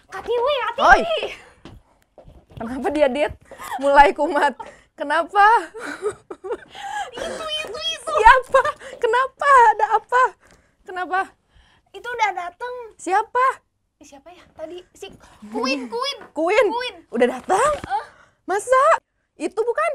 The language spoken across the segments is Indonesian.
Katiwi, Oi. Kenapa dia Dit? Mulai kumat. Kenapa? Itu. Siapa? Kenapa? Ada apa? Kenapa? Itu udah dateng. Siapa? Siapa ya? Tadi si Queen. Queen. Udah datang? Masa? Itu bukan?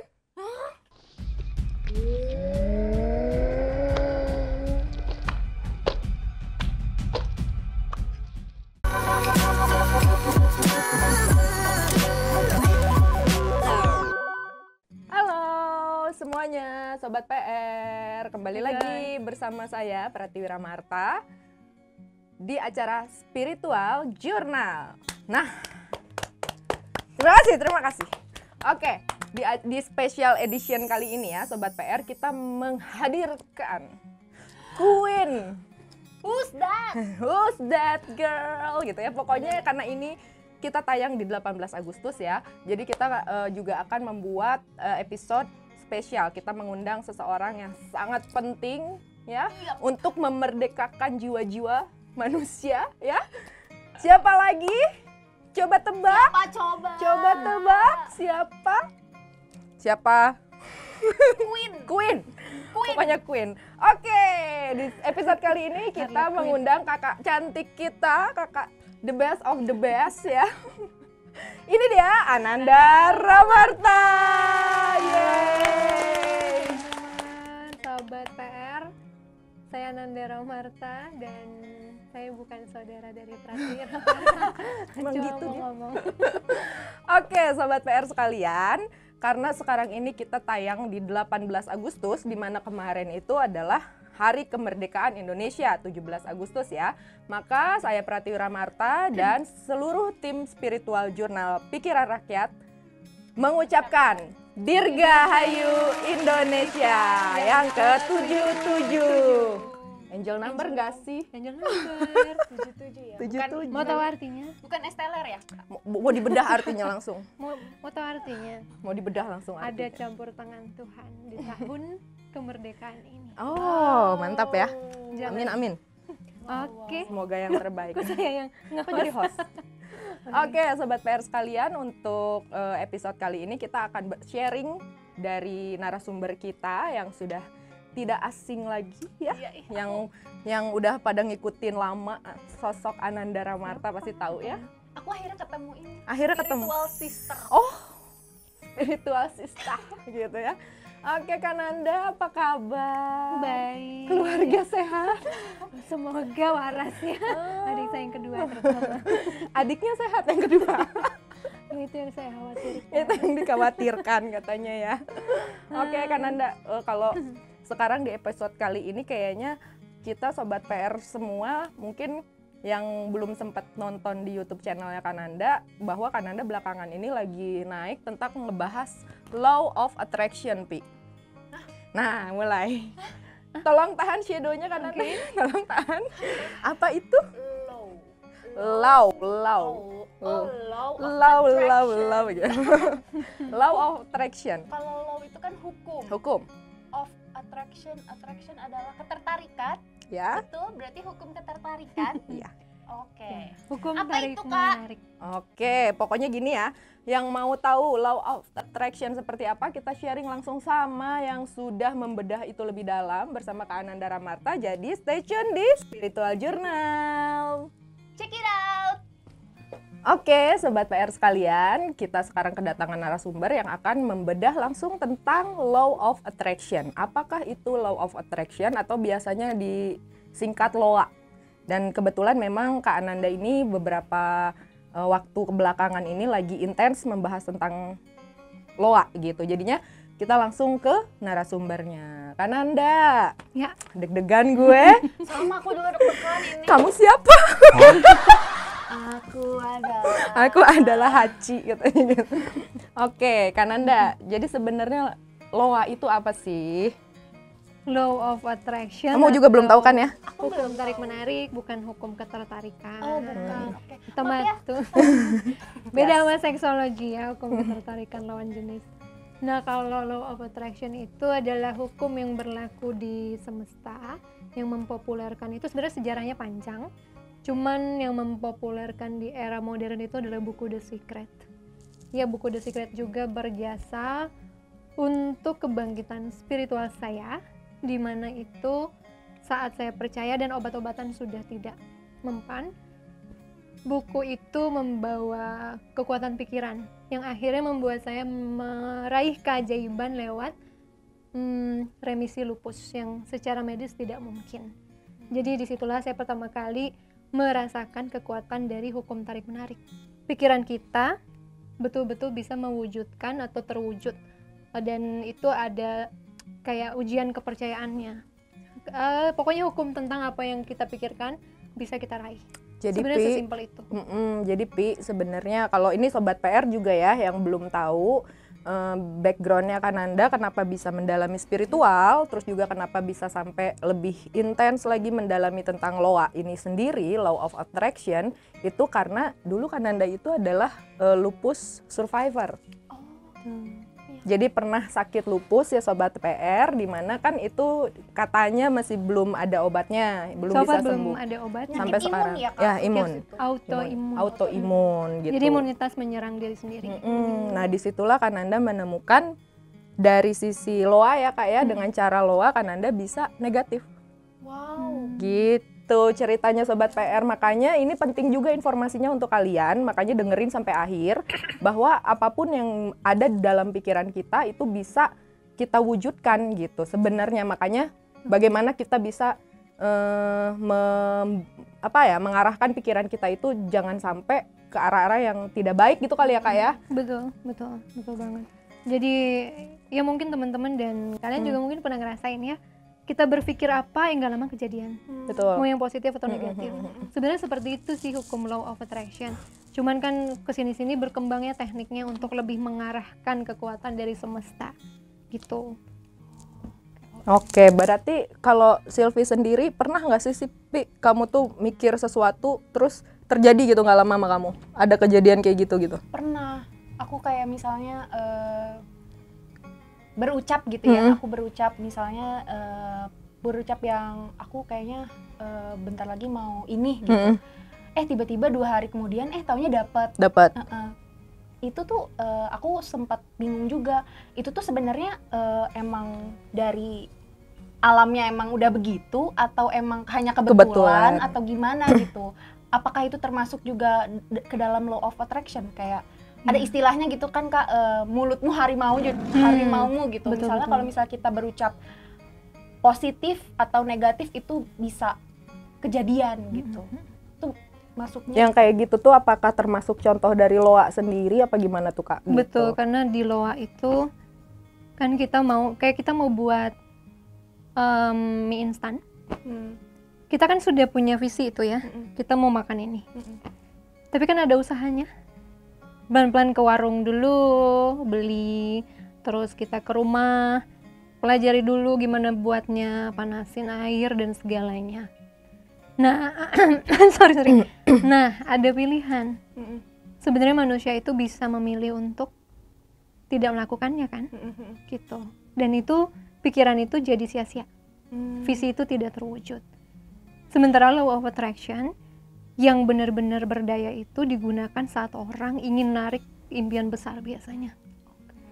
Halo semuanya, Sobat PR. Kembali lagi bersama saya, Pratiwira Marta, di acara Spiritual Journal. Nah, terima kasih. Oke, di special edition kali ini ya, Sobat PR, kita menghadirkan Queen. Who's that? Who's that girl? Gitu ya, pokoknya karena ini kita tayang di 18 Agustus ya. Jadi kita juga akan membuat episode spesial. Kita mengundang seseorang yang sangat penting ya untuk memerdekakan jiwa-jiwa manusia ya. Siapa lagi? Coba tebak. Coba tebak siapa? Queen. Pokoknya Queen. Oke, di episode kali ini kita mengundang kakak cantik kita, kakak the best of the best ya. Ini dia Ananda Ramarta. Yeay. Sobat PR, saya Ananda Ramarta dan saya bukan saudara dari Pratiwira. Emang Cuma gitu mau dia. ngomong. Oke, Sobat PR sekalian, karena sekarang ini kita tayang di 18 Agustus, di mana kemarin itu adalah Hari Kemerdekaan Indonesia, 17 Agustus ya. Maka saya Pratiwira Marta dan seluruh tim Spiritual Journal Pikiran Rakyat mengucapkan Dirgahayu Indonesia yang ke-77. Angel number nggak sih? Angel number 77 ya. 77. mau tahu artinya? Bukan esteller ya? Mau dibedah artinya langsung. Mau tahu artinya? Mau dibedah langsung Ada artinya. campur tangan Tuhan di tahun kemerdekaan ini. Oh, mantap ya. Jangan- Amin. Oke. Semoga yang terbaik. Saya yang Aku jadi host. Oke, Sobat PR sekalian, untuk episode kali ini kita akan sharing dari narasumber kita yang sudah tidak asing lagi ya. Yang udah pada ngikutin lama sosok Ananda Ramarta pasti tahu ya. Aku akhirnya ketemu ini. Akhirnya ketemu. Spiritual sister. Oh, spiritual sister gitu ya. Oke, Kananda, apa kabar? baik. Keluarga sehat? Semoga waras ya. Adik saya yang kedua terutama. Adiknya sehat yang kedua. Itu yang saya khawatirkan. Itu yang dikhawatirkan katanya ya. Oke, Kananda, kalau sekarang di episode kali ini kayaknya kita Sobat PR semua mungkin yang belum sempat nonton di YouTube channelnya Kananda, bahwa Kananda belakangan ini lagi naik tentang ngebahas Law of Attraction, Pi. Nah, mulai. Tolong tahan shadow-nya Kananda. Tolong tahan. Apa itu? Law. Oh, law of Law. attraction. Law of Attraction. Kalau law itu kan hukum. Hukum. Of attraction adalah ketertarikan. Ya. Betul, berarti hukum ketertarikan. Iya. Oke. Hukum Apa tarik itu, Kak? menarik. Oke, pokoknya gini ya. Yang mau tahu Law of Attraction seperti apa, kita sharing langsung sama yang sudah membedah itu lebih dalam bersama Kak Ananda Ramarta. Jadi stay tune di Spiritual Journal. Check it out. Oke, Sobat PR sekalian, kita sekarang kedatangan narasumber yang akan membedah langsung tentang Law of Attraction. Apakah itu Law of Attraction atau biasanya disingkat LOA? Dan kebetulan memang Kak Ananda ini beberapa waktu kebelakangan ini lagi intens membahas tentang LOA gitu. Jadinya kita langsung ke narasumbernya. Kak Ananda, Ya. deg-degan gue. Sama aku juga deg-degan ini. Kamu siapa? Aku adalah Haci katanya gitu. Oke, Kananda. Jadi sebenarnya LOA itu apa sih? Law of attraction. Kamu juga belum tahu kan ya? Hukum tarik menarik, bukan hukum ketertarikan. Oh, bukan. Oke. Teman tuh. Beda sama seksologi ya, hukum ketertarikan lawan jenis. Nah, kalau law of attraction itu adalah hukum yang berlaku di semesta, yang mempopulerkan itu sebenarnya sejarahnya panjang. Cuman yang mempopulerkan di era modern itu adalah buku The Secret. Ya, buku The Secret juga berjasa untuk kebangkitan spiritual saya, di mana itu saat saya percaya dan obat-obatan sudah tidak mempan, buku itu membawa kekuatan pikiran yang akhirnya membuat saya meraih keajaiban lewat remisi lupus yang secara medis tidak mungkin. Jadi disitulah saya pertama kali merasakan kekuatan dari hukum tarik menarik. Pikiran kita betul-betul bisa mewujudkan atau terwujud, dan itu ada kayak ujian kepercayaannya. Pokoknya hukum tentang apa yang kita pikirkan bisa kita raih. Jadi sebenarnya Pi, sesimpel itu. Jadi Pi, sebenarnya kalau ini Sobat PR juga ya yang belum tahu backgroundnya Kananda kenapa bisa mendalami spiritual, terus juga kenapa bisa sampai lebih intens lagi mendalami tentang LOA ini sendiri, Law of Attraction, itu karena dulu Kananda itu adalah lupus survivor. Jadi pernah sakit lupus ya Sobat PR, dimana kan itu katanya masih belum ada obatnya, belum bisa sembuh belum ada obatnya. sampai Penyakit sekarang. imun ya, Kak? Ya, imun. Autoimun. Autoimun gitu. Jadi imunitas menyerang diri sendiri. Nah disitulah Kananda menemukan dari sisi LOA ya Kak ya, dengan cara LOA Kananda bisa negatif. Wow. Gitu ceritanya Sobat PR, makanya ini penting juga informasinya untuk kalian, makanya dengerin sampai akhir bahwa apapun yang ada di dalam pikiran kita itu bisa kita wujudkan gitu sebenarnya. Makanya bagaimana kita bisa mengarahkan pikiran kita itu jangan sampai ke arah-arah yang tidak baik gitu kali ya Kak ya. Betul banget. Jadi ya mungkin teman-teman dan kalian juga mungkin pernah ngerasain ya, kita berpikir apa yang gak lama kejadian. Betul. Mau yang positif atau negatif. Sebenarnya seperti itu sih hukum Law of Attraction. Cuman kan kesini-sini berkembangnya tekniknya untuk lebih mengarahkan kekuatan dari semesta gitu. Oke, berarti kalau Sylvie sendiri pernah nggak sih Pi, kamu tuh mikir sesuatu terus terjadi gitu nggak lama sama kamu? Ada kejadian kayak gitu? Pernah. Aku kayak misalnya berucap gitu ya, aku berucap misalnya berucap yang aku kayaknya bentar lagi mau ini gitu. Tiba-tiba 2 hari kemudian taunya dapat. Itu tuh aku sempat bingung juga. Itu tuh sebenarnya emang dari alamnya emang udah begitu atau emang hanya kebetulan atau gimana gitu. Apakah itu termasuk juga ke dalam law of attraction, kayak ada istilahnya gitu kan Kak, mulutmu harimau harimaumu gitu. Misalnya kalau misalnya kita berucap positif atau negatif itu bisa kejadian gitu. Itu masuknya. Ya. Yang kayak gitu tuh apakah termasuk contoh dari LOA sendiri apa gimana tuh Kak? Betul, Gitu. karena di LOA itu kan kita mau buat mie instan. Kita kan sudah punya visi itu ya, kita mau makan ini. Tapi kan ada usahanya. Pelan-pelan ke warung dulu, beli, terus kita ke rumah, pelajari dulu gimana buatnya, panasin air dan segalanya. Nah, sorry. Nah, ada pilihan. Sebenarnya manusia itu bisa memilih untuk tidak melakukannya kan, gitu. Dan itu pikiran itu jadi sia-sia. Visi itu tidak terwujud. Sementara law of attraction yang benar-benar berdaya itu digunakan saat orang ingin narik impian besar biasanya.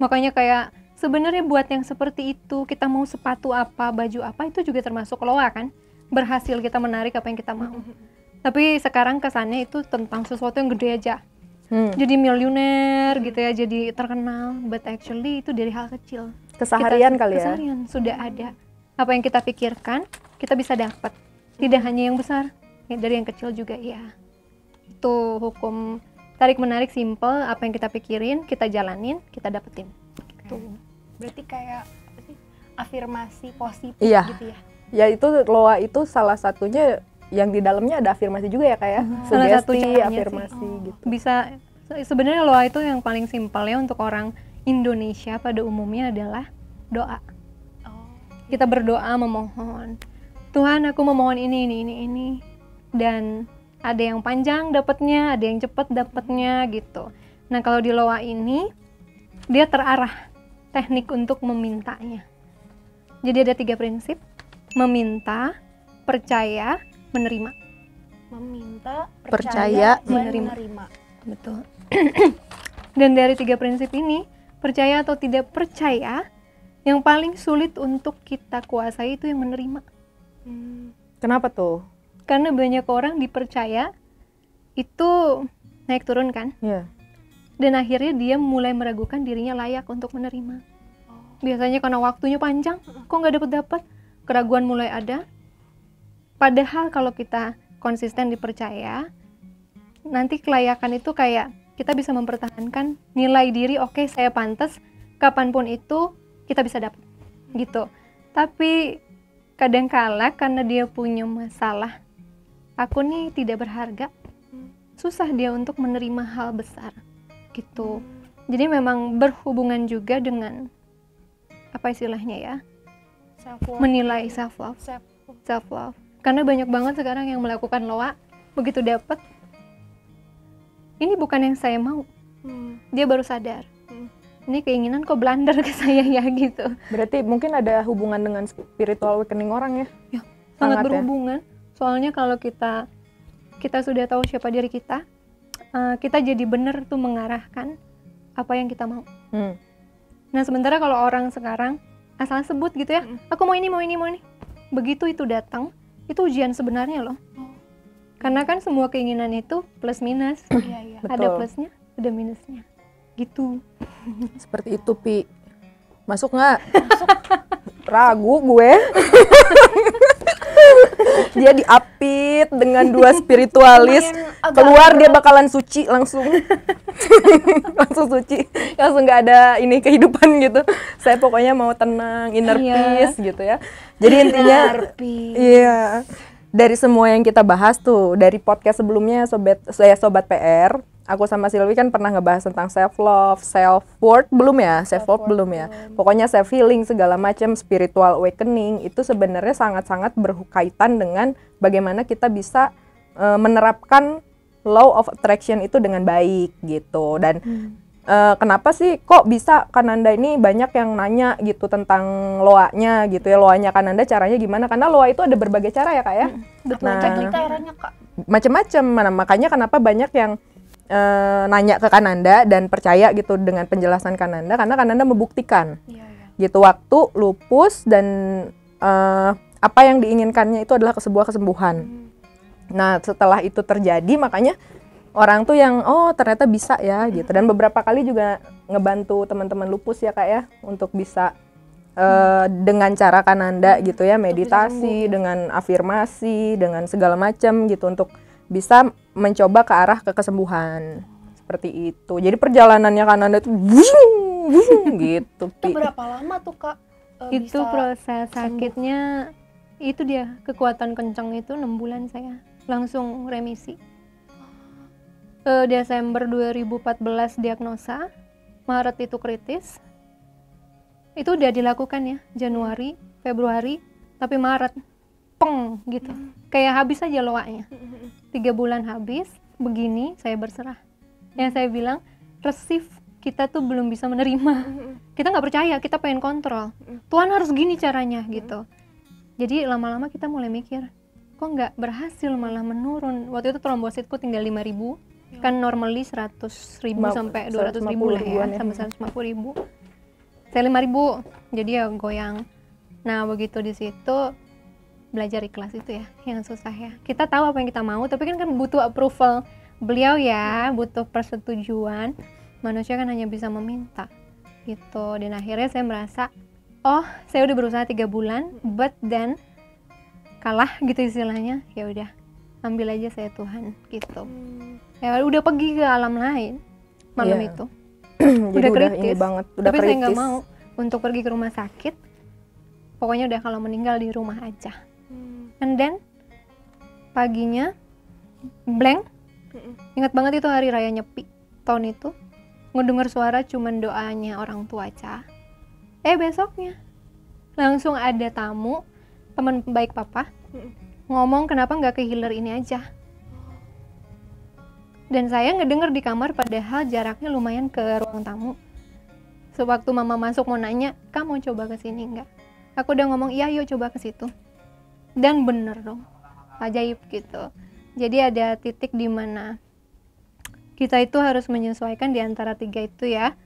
Makanya kayak sebenarnya buat yang seperti itu, kita mau sepatu apa, baju apa, itu juga termasuk LOA kan. Berhasil kita menarik apa yang kita mau. Tapi sekarang kesannya itu tentang sesuatu yang gede aja. Jadi miliuner gitu ya, jadi terkenal. But actually itu dari hal kecil. Keseharian kali ya? Keseharian sudah ada. Apa yang kita pikirkan, kita bisa dapat. Tidak hanya yang besar, dari yang kecil juga ya. Itu hukum tarik menarik simple, apa yang kita pikirin, kita jalanin, kita dapetin. Gitu. Berarti kayak apa sih? Afirmasi positif gitu ya. Ya itu LOA itu salah satunya yang di dalamnya ada afirmasi juga ya Kak ya. Salah satu Sugesti, caranya afirmasi gitu. Bisa sebenarnya LOA itu yang paling simpel ya untuk orang Indonesia pada umumnya adalah doa. Kita berdoa memohon. Tuhan, aku memohon ini. Dan ada yang panjang dapatnya, ada yang cepat dapatnya gitu. Nah kalau di LOA ini dia terarah teknik untuk memintanya. Jadi ada 3 prinsip: meminta, percaya, menerima. meminta, percaya, dan menerima. Betul. Dan dari 3 prinsip ini, percaya atau tidak percaya, yang paling sulit untuk kita kuasai itu yang menerima. Kenapa tuh? Karena banyak orang dipercaya itu naik turun kan? Iya. Dan akhirnya dia mulai meragukan dirinya layak untuk menerima. Biasanya karena waktunya panjang, kok nggak dapet-dapet, keraguan mulai ada. Padahal kalau kita konsisten dipercaya, nanti kelayakan itu kayak kita bisa mempertahankan nilai diri, oke, saya pantas, kapanpun itu kita bisa dapat, gitu. Tapi kadangkala karena dia punya masalah, aku nih tidak berharga, susah dia untuk menerima hal besar, gitu. Jadi memang berhubungan juga dengan apa istilahnya ya, menilai self love. Karena banyak banget sekarang yang melakukan loa, begitu dapat, ini bukan yang saya mau, dia baru sadar, ini keinginan kok blunder ke saya ya, gitu. Berarti mungkin ada hubungan dengan spiritual awakening orang ya? Ya, sangat Ya? berhubungan. Soalnya kalau kita sudah tahu siapa diri kita, kita jadi benar tuh mengarahkan apa yang kita mau. Nah, sementara kalau orang sekarang asal sebut gitu ya, aku mau ini, begitu itu datang, itu ujian sebenarnya loh. Karena kan semua keinginan itu plus minus. Iya. Ada plusnya, ada minusnya, gitu. Seperti itu, Pi. Masuk nggak? Ragu gue. Dia diapit dengan 2 spiritualis, keluar dia bakalan suci langsung. Langsung suci, langsung nggak ada ini kehidupan gitu. Saya pokoknya mau tenang, inner peace gitu ya. Jadi intinya, iya, dari semua yang kita bahas tuh, dari podcast sebelumnya Sobat PR, aku sama Silvi kan pernah ngebahas tentang self love, self worth belum ya? Self worth belum ya? Pokoknya self healing segala macam, spiritual awakening itu sebenarnya sangat-sangat berkaitan dengan bagaimana kita bisa menerapkan law of attraction itu dengan baik gitu. Dan kenapa sih kok bisa Kananda ini banyak yang nanya gitu tentang loanya gitu ya, loanya Kananda caranya gimana? Karena loa itu ada berbagai cara ya Kak ya. Betul. Nah, caranya Kak. Macam-macam. Makanya kenapa banyak yang nanya ke Kananda dan percaya gitu dengan penjelasan Kananda, karena Kananda membuktikan gitu waktu lupus dan apa yang diinginkannya itu adalah sebuah kesembuhan. Nah setelah itu terjadi makanya orang tuh yang ternyata bisa ya gitu, dan beberapa kali juga ngebantu teman-teman lupus ya Kak ya untuk bisa dengan cara Kananda gitu ya, meditasi, dengan afirmasi, dengan segala macam gitu untuk bisa mencoba ke arah ke kesembuhan. Seperti itu. Jadi perjalanannya Kananda itu gitu. Itu berapa lama tuh Kak? Itu proses sakitnya, itu dia kekuatan kencang itu 6 bulan saya langsung remisi. Desember 2014 diagnosa, Maret itu kritis. Itu udah dilakukan ya, Januari, Februari, tapi Maret peng gitu. Kayak habis aja loanya. 3 bulan habis, begini saya berserah. Yang saya bilang, resif kita tuh belum bisa menerima. Kita nggak percaya, kita pengen kontrol. Tuhan harus gini caranya gitu. Jadi lama-lama kita mulai mikir, kok nggak berhasil malah menurun. Waktu itu trombositku tinggal 5.000, kan normally 100.000 sampai 200.000 lah ya, sampai 150.000. Saya 5.000, jadi ya goyang. Nah begitu di situ belajar ikhlas itu ya, yang susah ya. Kita tahu apa yang kita mau, tapi kan butuh approval beliau ya, butuh persetujuan. Manusia kan hanya bisa meminta gitu. Dan akhirnya saya merasa, saya udah berusaha 3 bulan, but then kalah gitu istilahnya. Ya udah, ambil aja saya Tuhan gitu. Ya udah pergi ke alam lain malam itu. Jadi udah kritis, ini banget, udah tapi kritis. saya nggak mau untuk pergi ke rumah sakit. Pokoknya udah kalau meninggal di rumah aja. And then paginya blank. Ingat banget itu hari raya Nyepi tahun itu. Ngedengar suara cuman doanya orang tua aja. Besoknya langsung ada tamu, teman baik papa, ngomong kenapa nggak ke healer ini aja. Dan saya ngedenger di kamar padahal jaraknya lumayan ke ruang tamu. Sewaktu mama masuk mau nanya, kamu mau coba ke sini nggak? Aku udah ngomong iya yuk coba ke situ. Dan bener dong, ajaib gitu. Jadi ada titik di mana kita itu harus menyesuaikan di antara 3 itu ya.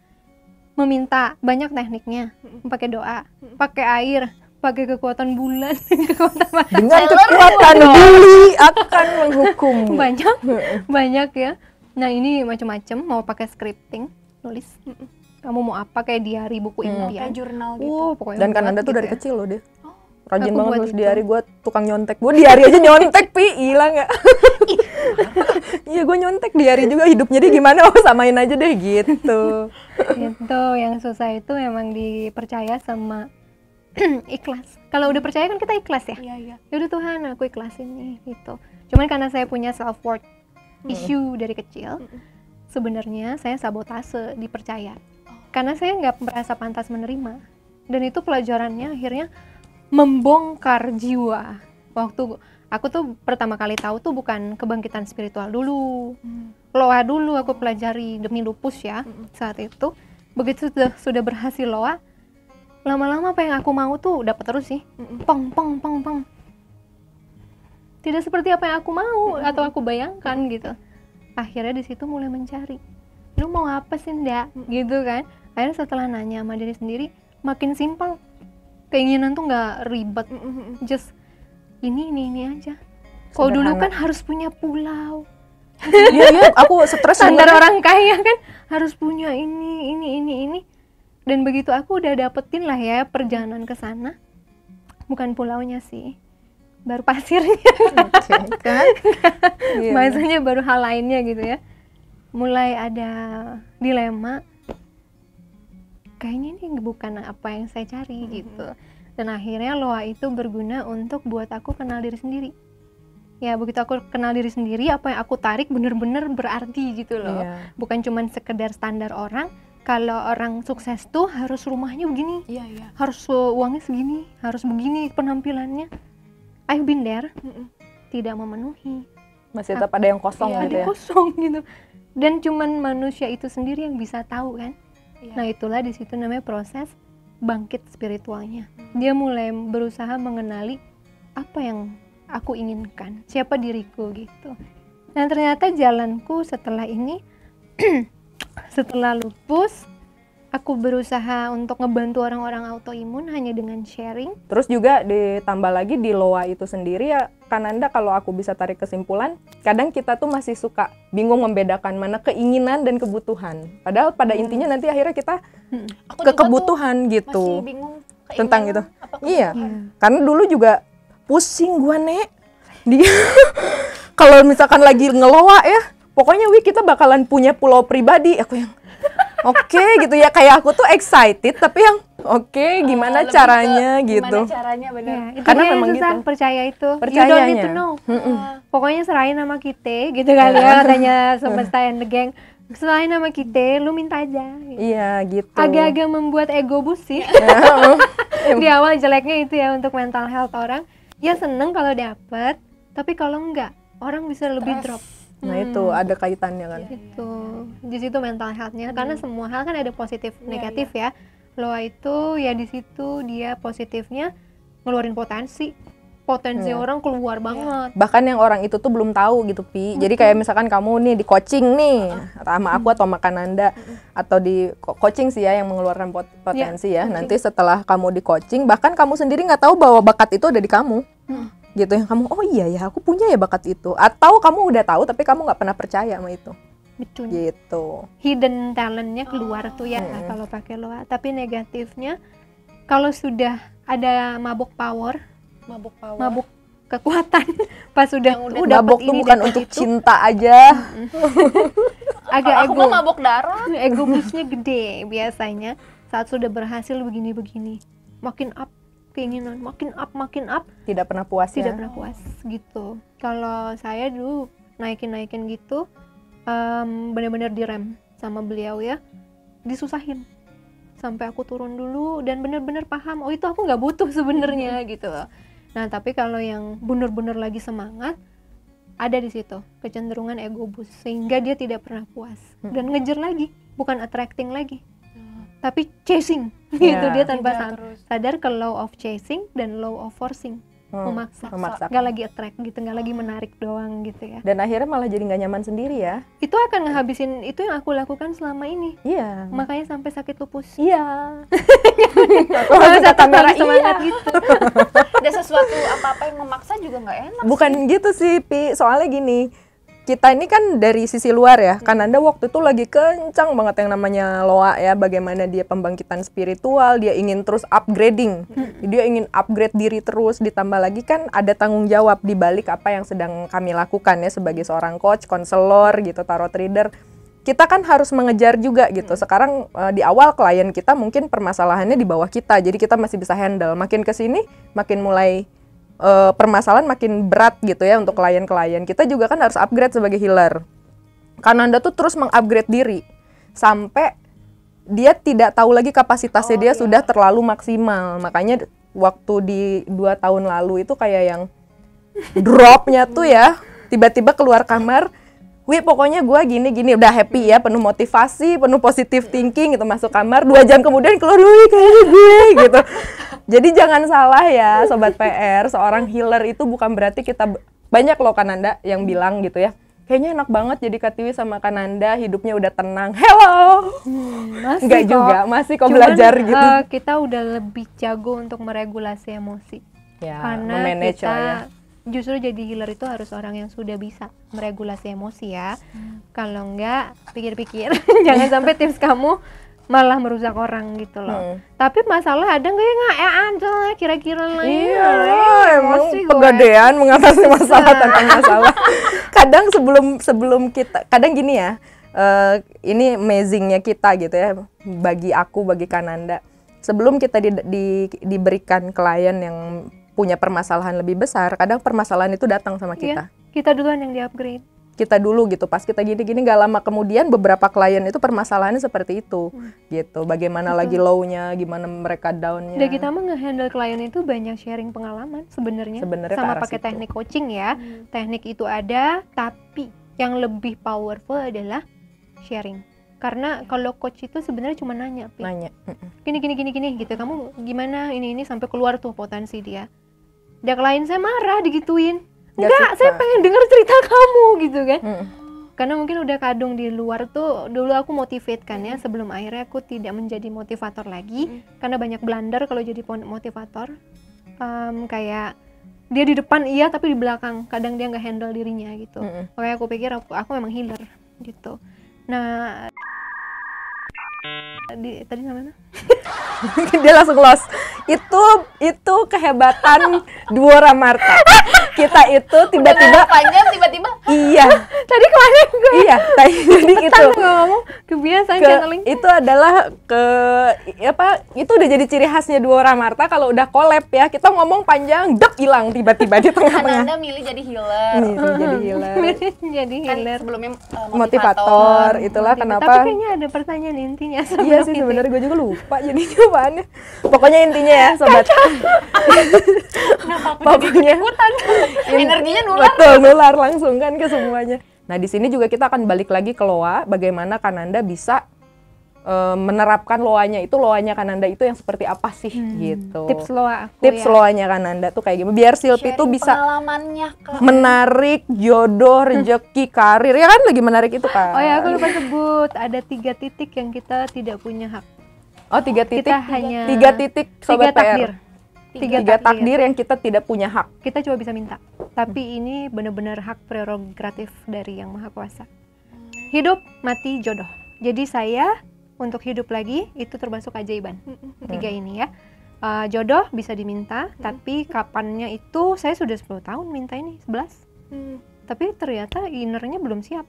Meminta, banyak tekniknya. Pakai doa, pakai air, pakai kekuatan bulan, kekuatan matahari. Dengan kekuatan bumi akan menghukum. Banyak ya. Nah ini macam-macam, mau pakai scripting, nulis. Kamu mau apa, kayak diary, buku impian, kayak jurnal gitu. pokoknya. Dan Kananda tuh gitu dari ya. kecil loh dia. Rajin Aku banget buat nulis itu. diary, gue tukang nyontek. Gue diary aja nyontek, Pi, gila nggak? Iya, gue nyontek diary juga, hidupnya dia gimana, samain aja deh gitu. Itu yang susah itu memang dipercaya sama ikhlas. Kalau udah percaya kan kita ikhlas ya. Iya. Ya udah Tuhan, aku ikhlasin nih gitu. Cuman karena saya punya self worth issue dari kecil, sebenarnya saya sabotase dipercaya. Karena saya nggak merasa pantas menerima. Dan itu pelajarannya akhirnya membongkar jiwa. Waktu aku tuh pertama kali tahu tuh bukan kebangkitan spiritual dulu. Loa dulu aku pelajari demi lupus ya. Saat itu begitu sudah berhasil loa, lama-lama apa yang aku mau tuh dapat terus sih. Pong. Tidak seperti apa yang aku mau atau aku bayangkan gitu. Akhirnya di situ mulai mencari. Lu mau apa sih, Ndak? Gitu kan. Akhirnya setelah nanya sama diri sendiri, makin simpel. Keinginan tuh nggak ribet. Just ini aja. Kalau dulu kan harus punya pulau. Iya, aku stres Standar orang kaya kan harus punya ini. Dan begitu aku udah dapetin lah ya perjalanan ke sana. Bukan pulaunya sih, baru pasirnya. kan? Maksudnya baru hal lainnya gitu ya. Mulai ada dilema. Kayaknya ini bukan apa yang saya cari gitu. Dan akhirnya loa itu berguna untuk buat aku kenal diri sendiri. Ya begitu aku kenal diri sendiri, apa yang aku tarik bener-bener berarti gitu loh. Bukan cuman sekedar standar orang. Kalau orang sukses tuh harus rumahnya begini, harus uangnya segini, harus begini penampilannya. I've been there, tidak memenuhi. Masih tetap ada yang kosong gitu ya. Kosong gitu. Dan cuman manusia itu sendiri yang bisa tahu kan. Nah itulah di situ namanya proses bangkit spiritualnya. Dia mulai berusaha mengenali apa yang aku inginkan, siapa diriku gitu. Dan ternyata jalanku setelah ini, setelah lupus, aku berusaha untuk ngebantu orang-orang autoimun hanya dengan sharing. Terus juga ditambah lagi di loa itu sendiri ya, Kananda, kalau aku bisa tarik kesimpulan, kadang kita tuh masih suka bingung membedakan mana keinginan dan kebutuhan. Padahal pada intinya nanti akhirnya kita ke kebutuhan gitu. Masih bingung tentang itu. Iya. Karena dulu juga pusing gua, Nek. Dia kalau misalkan lagi ngeloa ya, pokoknya kita bakalan punya pulau pribadi. Aku yang oke gitu ya, kayak aku tuh excited tapi yang gimana caranya gitu. Gimana caranya benar. Ya, karena memang gitu. Percaya itu. Percayanya. You don't need to know. Pokoknya serahin sama kita gitu kali ya katanya semesta and the gang. Serahin sama kita, lu minta aja. Gitu. Iya gitu. Agak-agak membuat ego boost sih. Di awal jeleknya itu ya untuk mental health orang. Ya seneng kalau dapet, tapi kalau enggak orang bisa lebih drop. Nah itu ada kaitannya kan. Itu di situ mental healthnya karena semua hal kan ada positif negatif ya. Loa itu ya di situ dia positifnya ngeluarin potensi orang keluar banget. Bahkan yang orang itu tuh belum tahu gitu, Pi. Jadi kayak misalkan kamu nih di coaching nih sama aku atau sama Kananda atau di coaching sih ya yang mengeluarkan potensi ya. Nanti setelah kamu di coaching bahkan kamu sendiri nggak tahu bahwa bakat itu ada di kamu. Gitu yang kamu oh iya ya aku punya ya bakat itu, atau kamu udah tahu tapi kamu nggak pernah percaya sama itu. Betul. Gitu. Hidden talentnya keluar tuh ya kalau pakai loa. Tapi negatifnya kalau sudah ada mabuk power, mabuk kekuatan, pas udah mabuk tuh bukan untuk cinta aja. Agak aku mah mabuk darah. Ego boostnya gede biasanya saat sudah berhasil begini-begini, makin up keinginan, makin up, tidak pernah puas ya? Tidak pernah puas gitu. Kalau saya dulu naikin gitu, benar-benar direm sama beliau ya, disusahin sampai aku turun dulu dan benar-benar paham, oh itu aku nggak butuh sebenarnya gitu. Nah tapi kalau yang benar-benar lagi semangat, ada di situ kecenderungan ego boost sehingga dia tidak pernah puas dan ngejar lagi, bukan attracting lagi. Tapi chasing gitu dia tanpa sadar ke law of chasing dan law of forcing. memaksa. Nggak lagi attract gitu, nggak lagi menarik doang gitu ya. Dan akhirnya malah jadi nggak nyaman sendiri ya. Itu akan ngehabisin, itu yang aku lakukan selama ini. Iya. Makanya sampai sakit lupus. Iya. Aku harus kamera semangat gitu. Ada sesuatu apa-apa yang memaksa juga nggak enak. Bukan sih. Gitu sih, Pi. Soalnya gini, kita ini kan dari sisi luar ya, Kananda waktu itu lagi kencang banget yang namanya Loa ya, bagaimana dia pembangkitan spiritual, dia ingin terus upgrading, dia ingin upgrade diri terus, ditambah lagi kan ada tanggung jawab di balik apa yang sedang kami lakukan ya sebagai seorang coach, konselor gitu, tarot reader. Kita kan harus mengejar juga gitu. Sekarang di awal klien kita mungkin permasalahannya di bawah kita, jadi kita masih bisa handle. Makin kesini, makin mulai permasalahan makin berat gitu ya untuk klien-klien. Kita juga kan harus upgrade sebagai healer. Kananda tuh terus mengupgrade diri sampai dia tidak tahu lagi kapasitasnya dia sudah terlalu maksimal. Makanya waktu di 2 tahun lalu itu kayak yang dropnya tuh ya, tiba-tiba keluar kamar, wih pokoknya gue gini-gini, udah happy ya, penuh motivasi, penuh positive thinking gitu, masuk kamar, 2 jam kemudian keluar, wih kayaknya gue gitu. Jadi jangan salah ya Sobat PR, seorang healer itu bukan berarti kita, banyak loh Kananda yang bilang gitu ya, kayaknya enak banget jadi Katiwi sama Kananda, hidupnya udah tenang. Hello! Enggak juga, masih kok belajar gitu. Kita udah lebih jago untuk meregulasi emosi. Ya, karena memanage kita ya. Justru jadi healer itu harus orang yang sudah bisa meregulasi emosi ya. Kalau enggak, pikir-pikir. Jangan sampai tips kamu malah merusak orang gitu loh. Tapi masalah ada nggak ya aja kira-kira lah. Iya, emang pegadean mengatasi masalah tanpa masalah. Kadang sebelum kita, kadang gini ya, ini amazingnya kita gitu ya, bagi aku, bagi Kananda. Sebelum kita diberikan klien yang punya permasalahan lebih besar, kadang permasalahan itu datang sama kita. Iya, kita duluan yang di-upgrade. Kita dulu gitu, pas kita gini-gini gak lama kemudian beberapa klien itu permasalahannya seperti itu gitu, bagaimana lagi low-nya, gimana mereka down-nya. Dan kita mah nge-handle klien itu banyak sharing pengalaman sebenarnya sama pakai teknik coaching ya. Teknik itu ada, tapi yang lebih powerful adalah sharing. Karena kalau coach itu sebenarnya cuma nanya, gini gitu, kamu gimana ini sampai keluar tuh potensi dia. Dia klien saya marah digituin. Enggak, saya pengen denger cerita kamu gitu kan. Karena mungkin udah kadung di luar tuh, dulu aku motivate kan ya, sebelum akhirnya aku tidak menjadi motivator lagi. Karena banyak blunder kalau jadi motivator. Kayak dia di depan iya, tapi di belakang kadang dia nggak handle dirinya gitu. Makanya aku pikir aku memang healer gitu. Nah, tadi namanya? Dia langsung lost. Itu kehebatan Dwara Marta. Kita itu tiba-tiba panjang tiba-tiba. Iya. Tadi kemana gue? Iya, jadi itu. Ngomong kebiasaan channeling. Itu adalah itu udah jadi ciri khasnya Dwara Marta, kalau udah collab ya, kita ngomong panjang, dek hilang tiba-tiba di tengah-tengah. Anda milih jadi healer. Jadi healer. Kan sebelumnya motivator. Itulah kenapa. Tapi kayaknya ada pertanyaan intinya. Iya sih, sebenarnya gue juga lupa jadi jawabannya. Pokoknya intinya ya sobat. Pokoknya energinya nular. Betul, nular langsung kan ke semuanya. Nah di sini juga kita akan balik lagi ke Loa, bagaimana Kananda bisa menerapkan Loanya itu, Loanya Kananda itu yang seperti apa sih gitu. Tips Loa aku Tips Loanya Kananda tuh kayak gimana biar Silpi tuh bisa menarik jodoh, rezeki, karir. Ya kan lagi menarik itu kan. Oh ya, aku lupa sebut, ada 3 titik yang kita tidak punya hak. Oh 3 titik? Kita hanya 3 titik Sobat 3 takdir. PR. 3 takdir yang kita tidak punya hak. Kita cuma bisa minta. Tapi ini benar-benar hak prerogatif dari Yang Maha Kuasa. Hidup, mati, jodoh. Jadi saya untuk hidup lagi itu termasuk keajaiban. 3 ini ya. Jodoh bisa diminta, tapi kapannya itu saya sudah 10 tahun minta ini, 11. Tapi ternyata innernya belum siap.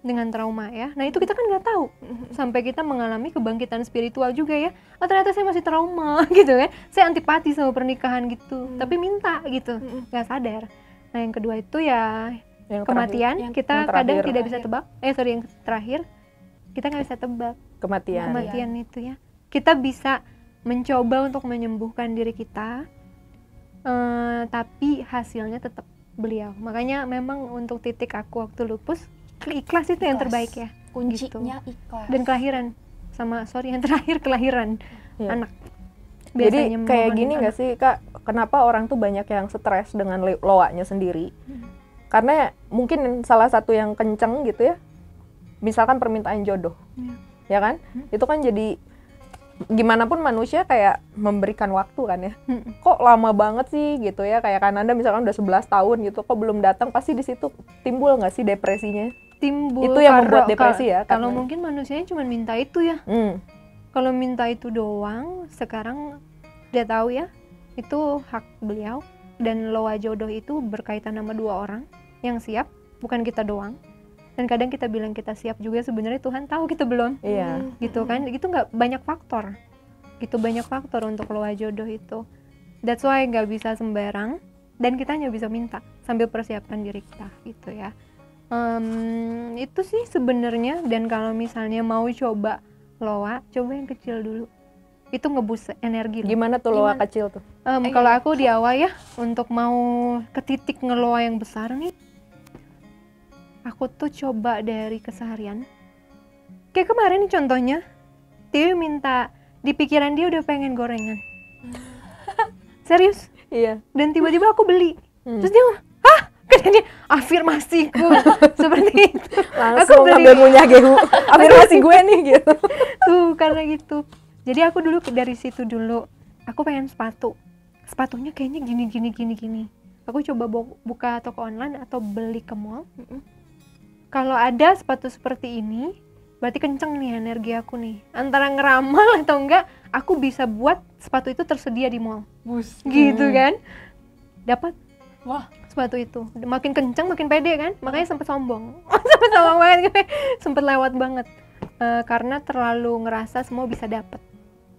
Dengan trauma ya. Nah itu kita kan nggak tahu sampai kita mengalami kebangkitan spiritual juga ya. Oh ternyata saya masih trauma gitu kan. Saya antipati sama pernikahan gitu. Tapi minta gitu, nggak sadar. Nah yang kedua itu ya yang kematian. Kita kadang tidak bisa tebak. Yang terakhir kita nggak bisa tebak kematian itu ya. Kita bisa mencoba untuk menyembuhkan diri kita, tapi hasilnya tetap beliau. Makanya memang untuk titik aku waktu lupus, ikhlas itu yang terbaik ya, kuncinya gitu. Ikhlas. Dan kelahiran, yang terakhir kelahiran anak. Biasanya jadi kayak gini nggak sih Kak, kenapa orang tuh banyak yang stres dengan loanya sendiri. Karena mungkin salah satu yang kenceng gitu ya, misalkan permintaan jodoh, ya kan? Itu kan jadi gimana pun manusia kayak memberikan waktu kan ya. Kok lama banget sih gitu ya, kayak Kananda misalkan udah 11 tahun gitu, kok belum datang, pasti di situ timbul nggak sih depresinya? Timbul. Itu yang membuat depresi ya. Kalau mungkin manusianya cuma minta itu ya. Kalau minta itu doang, sekarang dia tahu ya, itu hak beliau. Dan loa jodoh itu berkaitan sama 2 orang yang siap, bukan kita doang. Dan kadang kita bilang kita siap juga, sebenarnya Tuhan tahu kita belum. Iya. Gitu kan, itu nggak banyak faktor. Gitu banyak faktor untuk loa jodoh itu. That's why nggak bisa sembarang, dan kita hanya bisa minta sambil persiapkan diri kita gitu ya. Itu sih sebenarnya. Dan kalau misalnya mau coba loa, coba yang kecil dulu. Itu ngeboost energi. Gimana tuh loa kecil tuh? Kalau aku di awal ya, untuk mau ke titik ngeloa yang besar nih, aku tuh coba dari keseharian. Kayak kemarin nih contohnya, Tiwi minta, di pikiran dia udah pengen gorengan. Serius? Iya. Dan tiba-tiba aku beli. Terus dia, hah? Katanya afirmasiku. Seperti itu. Langsung ngambil ngunyah gehu. Afirmasi gue nih gitu. Tuh, karena gitu. Jadi aku dulu dari situ dulu, aku pengen sepatu. Sepatunya kayaknya gini. Aku coba buka toko online atau beli ke mall. Kalau ada sepatu seperti ini, berarti kenceng nih energi aku nih. Antara ngeramal atau enggak, aku bisa buat sepatu itu tersedia di mall. Gitu kan. Dapat. Wah, sepatu itu. Makin kenceng, makin pede kan. Makanya sempet sombong. Sempet sombong banget gue. Sempet lewat banget. Karena terlalu ngerasa semua bisa dapat.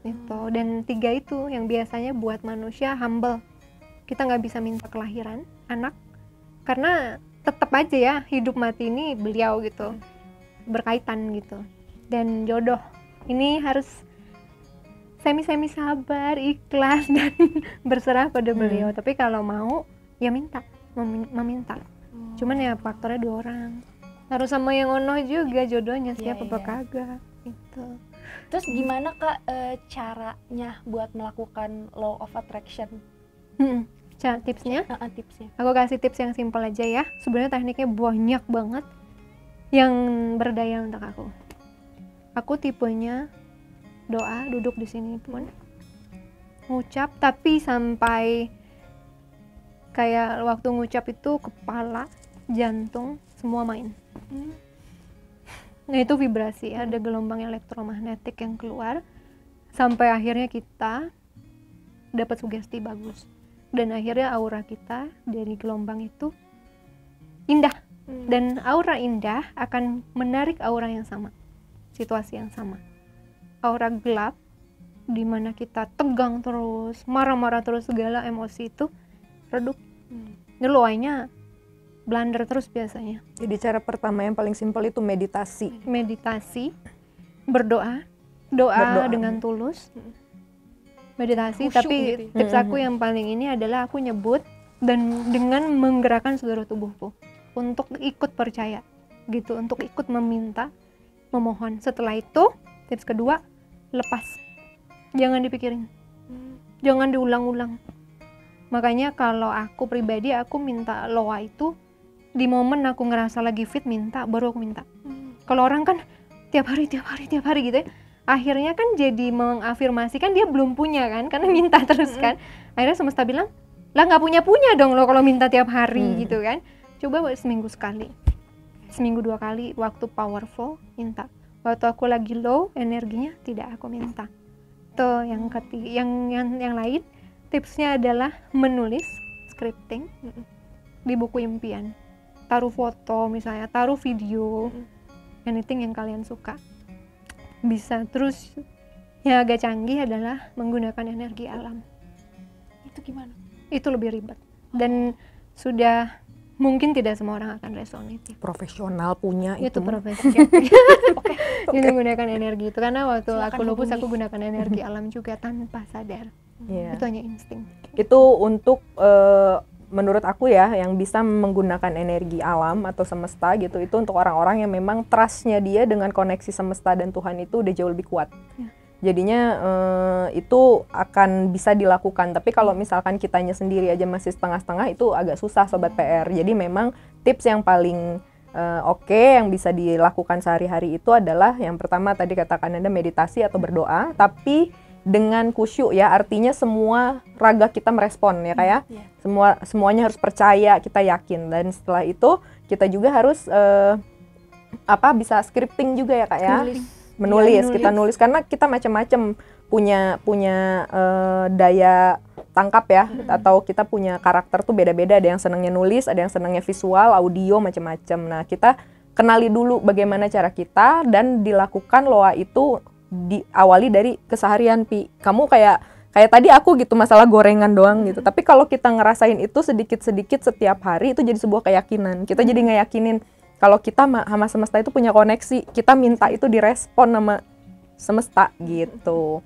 Gitu. Dan 3 itu yang biasanya buat manusia humble. Kita nggak bisa minta kelahiran anak. Karena tetap aja ya, hidup mati ini beliau gitu, berkaitan gitu. Dan jodoh ini harus semi sabar, ikhlas, dan berserah pada beliau. Tapi kalau mau ya meminta. Cuman ya faktornya 2 orang, harus sama yang ono juga jodohnya, siapa apa kagak gitu. Terus gimana Kak caranya buat melakukan law of attraction? Tipsnya? Tipsnya. Aku kasih tips yang simpel aja ya. Sebenarnya tekniknya banyak banget yang berdaya untuk aku. Aku tipenya doa, duduk di sini pun ngucap, tapi sampai kayak waktu ngucap itu kepala, jantung semua main. Nah itu vibrasi, ada gelombang elektromagnetik yang keluar sampai akhirnya kita dapat sugesti bagus. Dan akhirnya aura kita dari gelombang itu indah. Dan aura indah akan menarik aura yang sama, situasi yang sama. Aura gelap, dimana kita tegang terus, marah-marah terus, segala emosi itu redup. Ngeluainya blunder terus biasanya. Jadi cara pertama yang paling simpel itu meditasi. Berdoa dengan tulus. Meditasi, tapi gitu. tips aku yang paling ini adalah aku nyebut dan dengan menggerakkan seluruh tubuhku untuk ikut percaya gitu, untuk ikut meminta, memohon. Setelah itu tips kedua, lepas, jangan dipikirin, jangan diulang-ulang. Makanya kalau aku pribadi, aku minta loa itu di momen aku ngerasa lagi fit, minta, baru aku minta. Kalau orang kan tiap hari gitu ya, akhirnya kan jadi mengafirmasi, kan dia belum punya kan, karena minta terus kan. Akhirnya semesta bilang, lah nggak punya dong lo kalau minta tiap hari gitu kan. Coba seminggu sekali, seminggu 2 kali, waktu powerful minta, waktu aku lagi low energinya tidak aku minta. Tuh yang ketiga, yang lain tipsnya adalah menulis, scripting di buku impian, taruh foto misalnya, taruh video, anything yang kalian suka bisa. Terus yang agak canggih adalah menggunakan energi alam. Itu gimana? Itu lebih ribet dan sudah mungkin tidak semua orang akan resonate. Profesional punya itu itu profesi. Oke. Itu menggunakan energi itu, karena waktu aku lupus aku gunakan energi alam juga tanpa sadar. Itu hanya insting. Itu untuk menurut aku ya, yang bisa menggunakan energi alam atau semesta gitu, itu untuk orang-orang yang memang trust-nya dia dengan koneksi semesta dan Tuhan itu udah jauh lebih kuat. Jadinya itu akan bisa dilakukan. Tapi kalau misalkan kitanya sendiri aja masih setengah-setengah, itu agak susah Sobat PR. Jadi memang tips yang paling oke yang bisa dilakukan sehari-hari itu adalah yang pertama tadi katakan ada meditasi atau berdoa, tapi dengan khusyuk ya, artinya semua raga kita merespon ya kayak semuanya harus percaya, kita yakin, dan setelah itu kita juga harus bisa scripting juga ya kak ya, menulis. Kita nulis karena kita macam-macam punya daya tangkap ya, atau kita punya karakter tuh beda-beda, ada yang senangnya nulis, ada yang senangnya visual, audio, macam-macam. Nah kita kenali dulu bagaimana cara kita, dan dilakukan loa itu diawali dari keseharian Pi. Kamu kayak tadi aku gitu, masalah gorengan doang gitu. Tapi kalau kita ngerasain itu sedikit-sedikit setiap hari, itu jadi sebuah keyakinan. Kita jadi ngeyakinin kalau kita sama semesta itu punya koneksi. Kita minta itu direspon sama semesta gitu.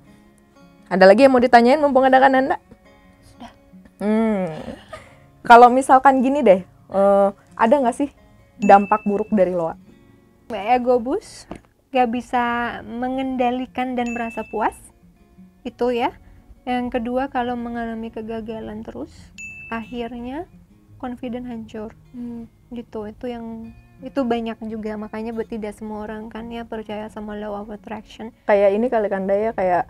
Ada lagi yang mau ditanyain mumpung ada Kananda? Sudah. Kalau misalkan gini deh, ada nggak sih dampak buruk dari loa? Ego boost, gak bisa mengendalikan dan merasa puas, itu ya. Yang kedua, kalau mengalami kegagalan terus, akhirnya confident hancur. Gitu, itu banyak juga, makanya tidak semua orang kan ya percaya sama law of attraction. Kayak ini kali Kanda ya, kayak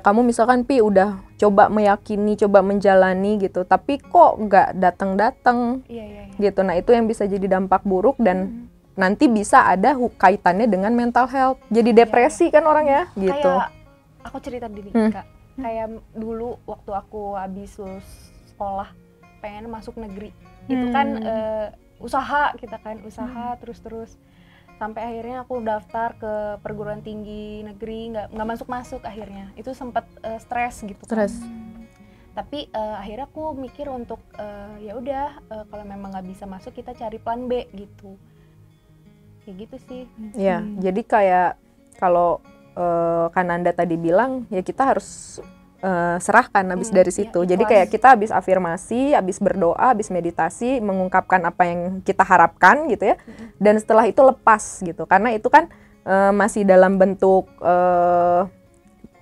kamu misalkan Pi udah coba meyakini, coba menjalani gitu, tapi kok nggak datang gitu. Nah itu yang bisa jadi dampak buruk, dan nanti bisa ada kaitannya dengan mental health. Jadi depresi kan orang ya gitu. Kayak aku cerita dikit Kak. Kayak dulu waktu aku habis lulus sekolah pengen masuk negeri. Itu kan usaha kita kan, usaha terus sampai akhirnya aku daftar ke perguruan tinggi negeri, nggak masuk akhirnya. Itu sempat stres gitu kan. Tapi akhirnya aku mikir untuk ya udah kalau memang nggak bisa masuk, kita cari plan B gitu. Kayak gitu sih. Ya, jadi kayak kalau Kananda tadi bilang ya kita harus serahkan habis dari situ. Jadi kayak kita habis afirmasi, habis berdoa, habis meditasi, mengungkapkan apa yang kita harapkan gitu ya. Dan setelah itu lepas gitu. Karena itu kan masih dalam bentuk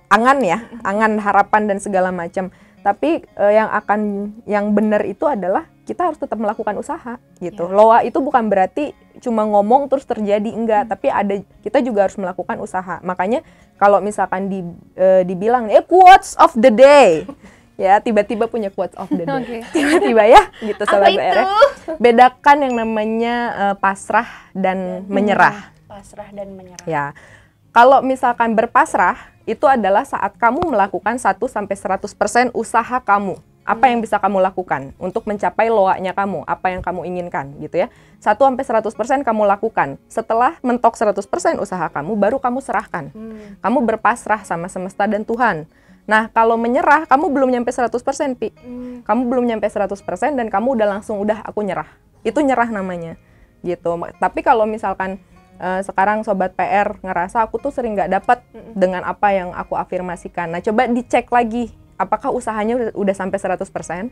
angan ya, angan harapan dan segala macam. Tapi yang benar itu adalah kita harus tetap melakukan usaha gitu. Loa itu bukan berarti cuma ngomong terus terjadi, enggak, tapi kita juga harus melakukan usaha. Makanya kalau misalkan dibilang quotes of the day, ya tiba-tiba punya quotes of the day, tiba-tiba ya gitu Sobat PR. Bedakan yang namanya pasrah dan menyerah. Pasrah dan menyerah. Ya, kalau misalkan berpasrah itu adalah saat kamu melakukan 1-100% usaha kamu. Apa yang bisa kamu lakukan untuk mencapai loa-nya kamu, apa yang kamu inginkan gitu ya. 1-100% kamu lakukan. Setelah mentok 100% usaha kamu, baru kamu serahkan. Kamu berpasrah sama semesta dan Tuhan. Nah, kalau menyerah, kamu belum nyampe 100%, Pi. Kamu belum nyampe 100% dan kamu udah aku nyerah. Itu nyerah namanya gitu. Tapi kalau misalkan sekarang Sobat PR ngerasa aku tuh sering nggak dapat dengan apa yang aku afirmasikan. Nah, coba dicek lagi apakah usahanya udah sampai 100%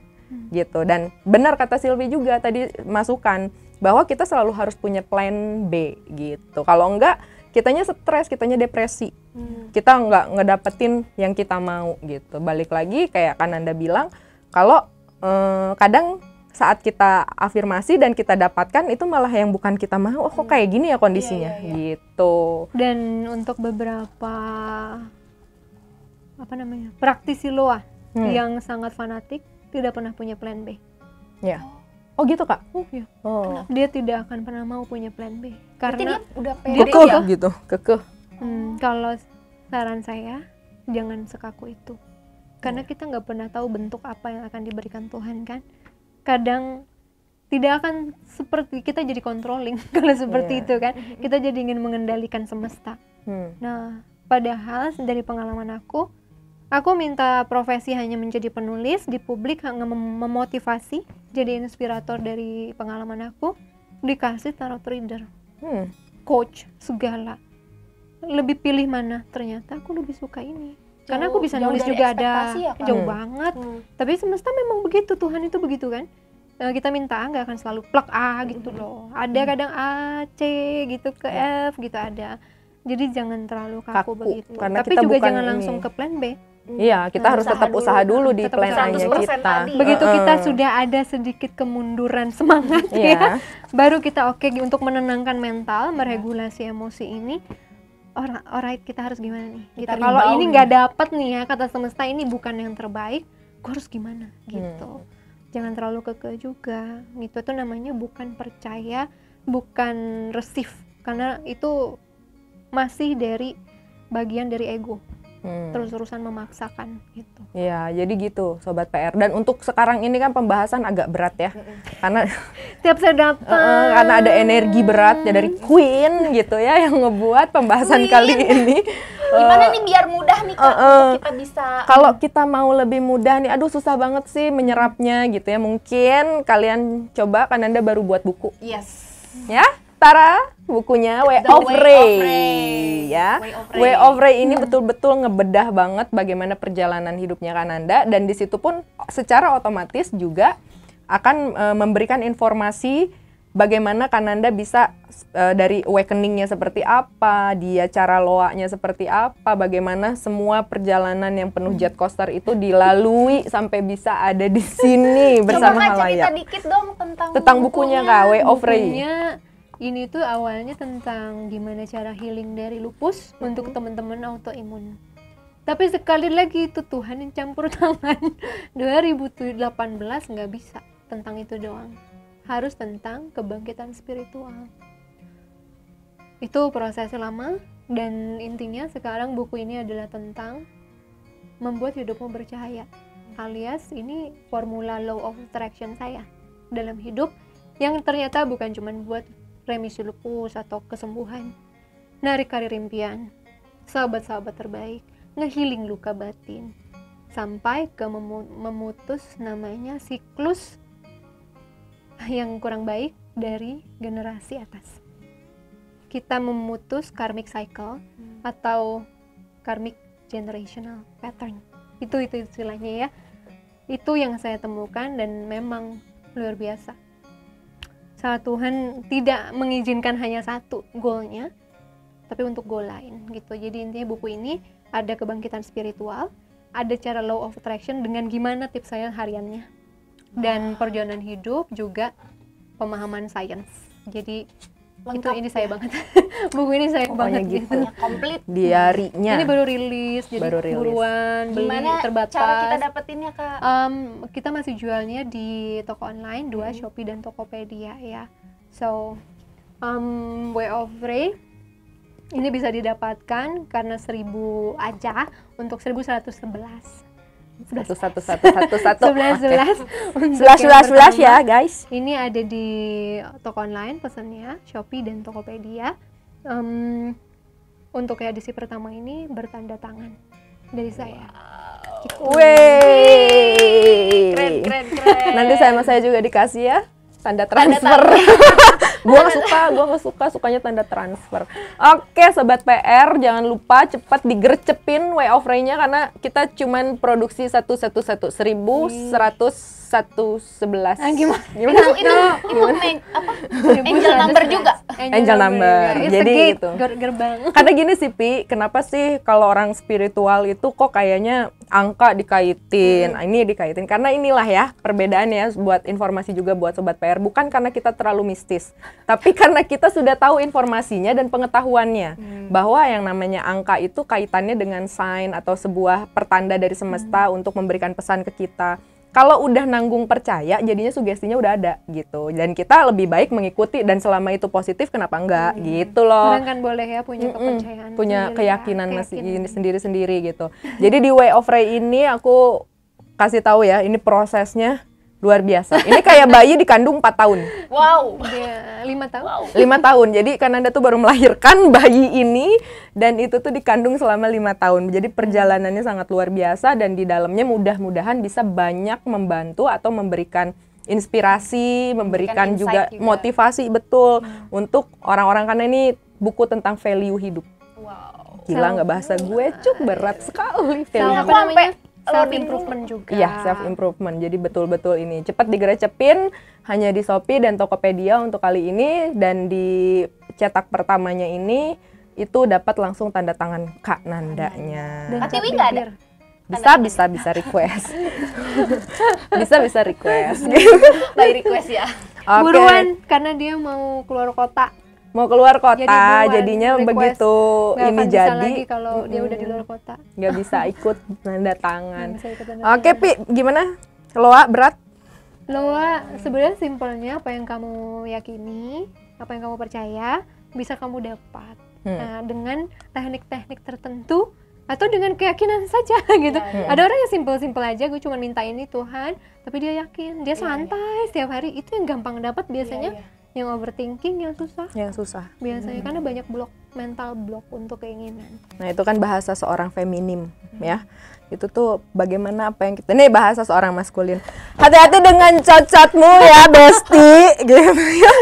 gitu. Dan benar kata Sylvie juga tadi masukan bahwa kita selalu harus punya plan B gitu. Kalau enggak, kitanya stres, kitanya depresi. Kita nggak ngedapetin yang kita mau gitu. Balik lagi kayak Kananda bilang, kalau kadang saat kita afirmasi dan kita dapatkan itu malah yang bukan kita mau. Oh, kok kayak gini ya kondisinya gitu. Dan untuk beberapa praktisi loa yang sangat fanatik tidak pernah punya plan B. Ya. Oh gitu Kak? Ya. Dia tidak akan pernah mau punya plan B dia karena udah pede gitu, kekeh. Kalau saran saya jangan sekaku itu, karena kita nggak pernah tahu bentuk apa yang akan diberikan Tuhan kan. Kadang tidak akan seperti kita jadi controlling kalau seperti itu kan. Kita jadi ingin mengendalikan semesta. Nah, padahal dari pengalaman aku minta profesi hanya menjadi penulis di publik, hanya memotivasi, jadi inspirator dari pengalaman aku, dikasih tarot reader, coach, segala. Lebih pilih mana? Ternyata aku lebih suka ini. Karena aku bisa nulis juga ada, jauh banget. Tapi semesta memang begitu, Tuhan itu begitu kan. Kita minta A nggak akan selalu plak A gitu loh. Ada kadang A, C gitu ke F gitu ada. Jadi jangan terlalu kaku begitu. Tapi kita juga bukan jangan langsung ke plan B. Iya, kita harus tetap usaha dulu di plan A-nya kita. Begitu kita sudah ada sedikit kemunduran semangat ya, baru kita oke untuk menenangkan mental, meregulasi emosi ini. Alright, kita harus gimana nih? Kita kalau ini nggak dapat nih ya, kata semesta ini bukan yang terbaik, gue harus gimana gitu. Jangan terlalu kekeh juga. Gitu itu namanya bukan percaya, bukan resif, karena itu masih dari bagian dari ego. Terus-terusan memaksakan gitu. Iya, jadi gitu Sobat PR. Dan untuk sekarang ini kan pembahasan agak berat ya. Karena tiap saya dapat karena ada energi berat ya dari Queen gitu ya yang ngebuat pembahasan kali ini. Gimana nih biar mudah nih Kak untuk kita bisa. Kalau kita mau lebih mudah nih, aduh susah banget sih menyerapnya gitu ya. Mungkin kalian coba, kan Anda baru buat buku. Yes. Ya? Tara, bukunya Way of Ray ya. Way of Ray ini betul-betul ngebedah banget bagaimana perjalanan hidupnya Kananda, dan di situ pun secara otomatis juga akan memberikan informasi bagaimana Kananda bisa dari awakening-nya seperti apa, dia cara loa-nya seperti apa, bagaimana semua perjalanan yang penuh jet coaster itu dilalui sampai bisa ada di sini bersama halayak. Coba cerita dikit dong tentang bukunya Kak, Way of Ray. Ini tuh awalnya tentang gimana cara healing dari lupus untuk teman-teman autoimun. Tapi sekali lagi itu Tuhan yang campur tangan. 2018 nggak bisa tentang itu doang. Harus tentang kebangkitan spiritual. Itu prosesnya lama, dan intinya sekarang buku ini adalah tentang membuat hidupmu bercahaya. Alias ini formula law of attraction saya dalam hidup, yang ternyata bukan cuma buat remisi lupus atau kesembuhan, narik karir impian, sahabat-sahabat terbaik, ngehealing luka batin, sampai ke memutus namanya siklus yang kurang baik dari generasi atas. Kita memutus karmic cycle atau karmic generational pattern. Itu istilahnya ya. Itu yang saya temukan, dan memang luar biasa. Saat Tuhan tidak mengizinkan hanya satu goalnya, tapi untuk goal lain gitu. Jadi intinya buku ini ada kebangkitan spiritual, ada cara law of attraction dengan gimana tips saya hariannya, dan perjalanan hidup juga pemahaman sains. Jadi lengkap, ini saya banget. Buku ini saya banget gitu. Komplit. Diarinya. Ini baru rilis, jadi buruan beli. Gimana terbatas. Cara kita dapetinnya Kak? Kita masih jualnya di toko online, 2 Shopee dan Tokopedia ya. So, Way of Ray ini bisa didapatkan karena 1000 aja untuk 1111. 11 ya guys. Ini ada di toko online pesannya, Shopee dan Tokopedia. Untuk edisi pertama ini bertanda tangan dari saya. Wey, keren. Nanti saya juga dikasih ya tanda transfer. Gua nggak suka, sukanya tanda transfer. Oke Sobat PR, jangan lupa cepat digercepin Way of Ray-nya, karena kita cuman produksi 1111. Gimana? Itu apa? Angel number juga. Angel number. Jadi gitu. Gerbang. Karena gini sih Pi, kenapa sih kalau orang spiritual itu kok kayaknya angka dikaitin, ini dikaitin? Karena inilah ya perbedaannya, buat informasi juga buat Sobat PR. Bukan karena kita terlalu mistis, tapi karena kita sudah tahu informasinya dan pengetahuannya bahwa yang namanya angka itu kaitannya dengan sign atau sebuah pertanda dari semesta untuk memberikan pesan ke kita. Kalau udah nanggung percaya, jadinya sugestinya udah ada gitu. Dan kita lebih baik mengikuti, dan selama itu positif kenapa enggak gitu loh. Orang kan boleh ya punya kepercayaan, punya keyakinan ya, sendiri-sendiri gitu. Jadi di Way of Ray ini aku kasih tahu ya, ini prosesnya luar biasa. Ini kayak bayi dikandung 4 tahun. Wow. Dia 5 tahun. Wow. 5 tahun. Jadi Kananda tuh baru melahirkan bayi ini, dan itu tuh dikandung selama 5 tahun. Jadi perjalanannya sangat luar biasa, dan di dalamnya mudah-mudahan bisa banyak membantu atau memberikan inspirasi, memberikan juga motivasi betul untuk orang-orang, karena ini buku tentang value hidup. Wow. Gila nggak bahasa gue, berat sekali value. Aku sampai self improvement juga. Iya, self improvement. Jadi betul-betul ini cepat digerecepin hanya di Shopee dan Tokopedia untuk kali ini, dan di cetak pertamanya ini itu dapat langsung tanda tangan Kak Nandanya. Kak Tiwi nggak ada? Bisa request. bisa request. By request ya. Okay. Buruan karena dia mau keluar kota. Mau keluar kota, Jadi jadinya request. begitu Nggak ini akan bisa jadi lagi kalau dia udah di luar kota. nggak bisa ikut tanda tangan. Nggak bisa ikut tanda Oke, tangan. Pi, gimana? Loa berat? Loa sebenarnya simpelnya apa yang kamu yakini, apa yang kamu percaya bisa kamu dapat. Nah, dengan teknik-teknik tertentu atau dengan keyakinan saja gitu. Ada orang yang simpel-simpel aja, gue cuma minta ini Tuhan, tapi dia yakin, dia santai setiap hari. Itu yang gampang dapat biasanya. Yang overthinking yang susah. Biasanya karena banyak mental block untuk keinginan. Nah, itu kan bahasa seorang feminim ya. Itu tuh bagaimana apa yang kita, ini bahasa seorang maskulin. Hati-hati dengan cocotmu ya, Besti, gitu ya.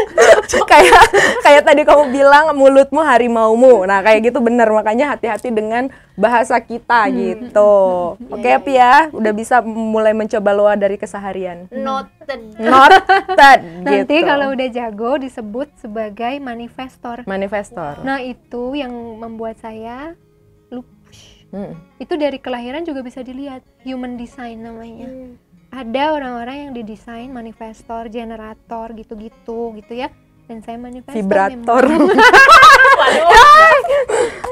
kayak tadi kamu bilang mulutmu harimaumu. Nah, kayak gitu bener, makanya hati-hati dengan bahasa kita gitu. Oke, Pi ya, udah bisa mulai mencoba Loa dari keseharian. Noted Nanti gitu. kalau udah jago disebut sebagai manifestor. Nah, itu yang membuat saya itu dari kelahiran juga bisa dilihat, human design namanya. Ada orang-orang yang didesain manifestor, generator gitu-gitu gitu ya. Dan saya manifestor. Vibrator.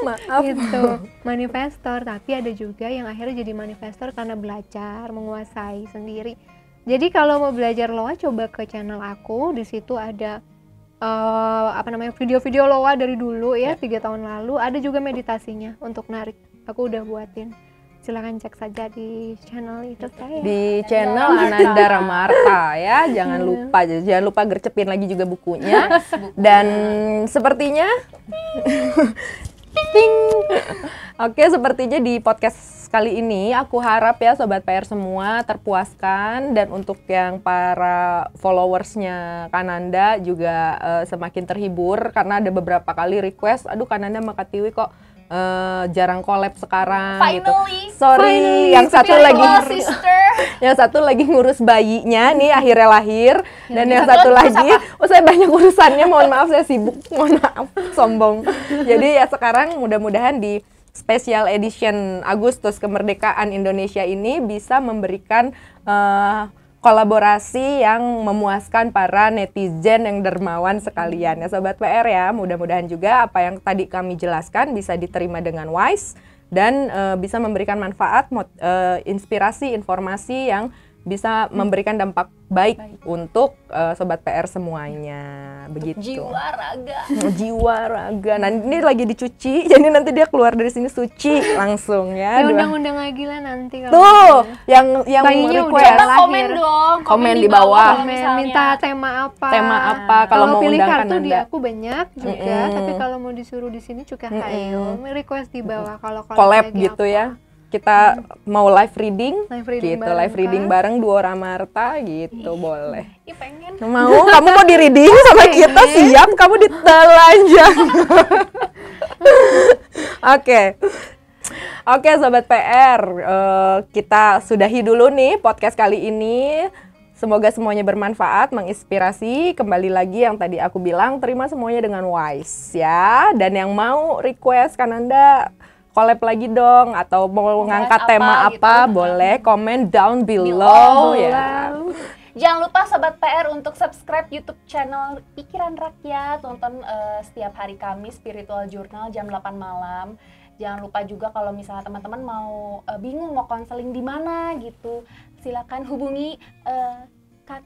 Maaf. Gitu, manifestor. Tapi ada juga yang akhirnya jadi manifestor karena belajar, menguasai sendiri. Jadi kalau mau belajar Loa, coba ke channel aku. Di situ ada video-video Loa dari dulu ya, 3 tahun lalu. Ada juga meditasinya untuk narik. Aku udah buatin. Silakan cek saja di channel itu saya. Di channel Ananda Ramarta ya. Jangan lupa gercepin lagi juga bukunya. Dan sepertinya Oke, sepertinya di podcast kali ini aku harap ya Sobat PR semua terpuaskan, dan untuk yang para followersnya Kananda juga semakin terhibur karena ada beberapa kali request, aduh Kananda sama Kak Tiwi kok jarang collab sekarang. Finally, gitu. Sorry, yang satu lagi ngurus bayinya nih akhirnya lahir, dan yang satu lagi saya banyak urusannya, mohon maaf saya sibuk, mohon maaf sombong. Jadi ya sekarang mudah-mudahan di special edition Agustus Kemerdekaan Indonesia ini bisa memberikan kolaborasi yang memuaskan para netizen yang dermawan sekalian ya Sobat PR ya. Mudah-mudahan juga apa yang tadi kami jelaskan bisa diterima dengan wise dan bisa memberikan manfaat, inspirasi, informasi yang bisa memberikan dampak baik untuk Sobat PR semuanya. Begitu. Jiwa raga. Nah, ini lagi dicuci, jadi nanti dia keluar dari sini suci langsung ya. Undang-undang lagi lah nanti kalau tuh yang request. Komen dong. Komen di bawah. Minta tema apa? Kalau mau pilih undang kartu di Kananda. aku banyak juga, tapi kalau mau disuruh di sini juga ayo request di bawah kalau collab lagi gitu apa. Ya. Kita mau live reading Live reading bareng Duo Ramarta gitu, boleh. Ih, pengen. Mau? Kamu mau di reading sama kita? Siap, kamu ditelanjang. Oke, Sobat PR, kita sudahi dulu nih podcast kali ini. Semoga semuanya bermanfaat, menginspirasi. Kembali lagi yang tadi aku bilang, terima semuanya dengan wise ya. Dan yang mau request Kananda collab lagi dong, atau mau ngangkat tema apa gitu. Boleh komen down below ya. Jangan lupa Sobat PR untuk subscribe YouTube channel Pikiran Rakyat, tonton setiap hari Kamis Spiritual Journal jam 8 malam. Jangan lupa juga kalau misalnya teman-teman mau bingung mau konseling di mana gitu, silakan hubungi Kak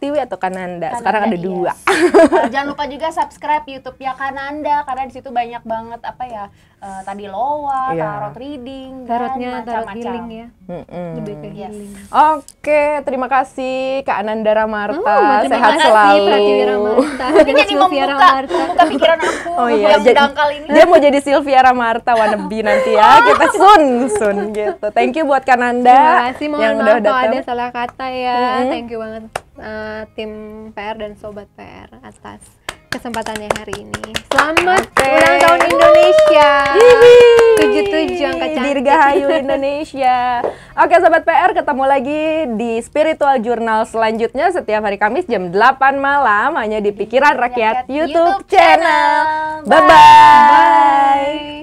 Tiwi atau Kananda. Sekarang ada 2. Jangan lupa juga subscribe YouTube-nya Kananda karena di situ banyak banget tadi Loa, tarot reading, tarotnya tarot macam-macam. healing ya. Lebih ke healing. Oke, terima kasih Kak Ananda Ramarta. Terima Sehat kasih selalu. Pratiwi Ramarta. Ini jadi membuka pikiran aku yang dangkal ini. Dia mau jadi Sylvia Ramarta wannabe nanti ya. Kita soon gitu. Thank you buat Kananda. Terima kasih, mohon yang maaf udah kalau datang. ada salah kata ya. Thank you banget tim PR dan Sobat PR atas kesempatannya hari ini. Selamat ulang tahun Indonesia. 77 angka cantik. Dirgahayu Indonesia. Oke Sobat PR, ketemu lagi di Spiritual Journal selanjutnya setiap hari Kamis jam 8 malam hanya di Pikiran Rakyat YouTube channel. Bye-bye.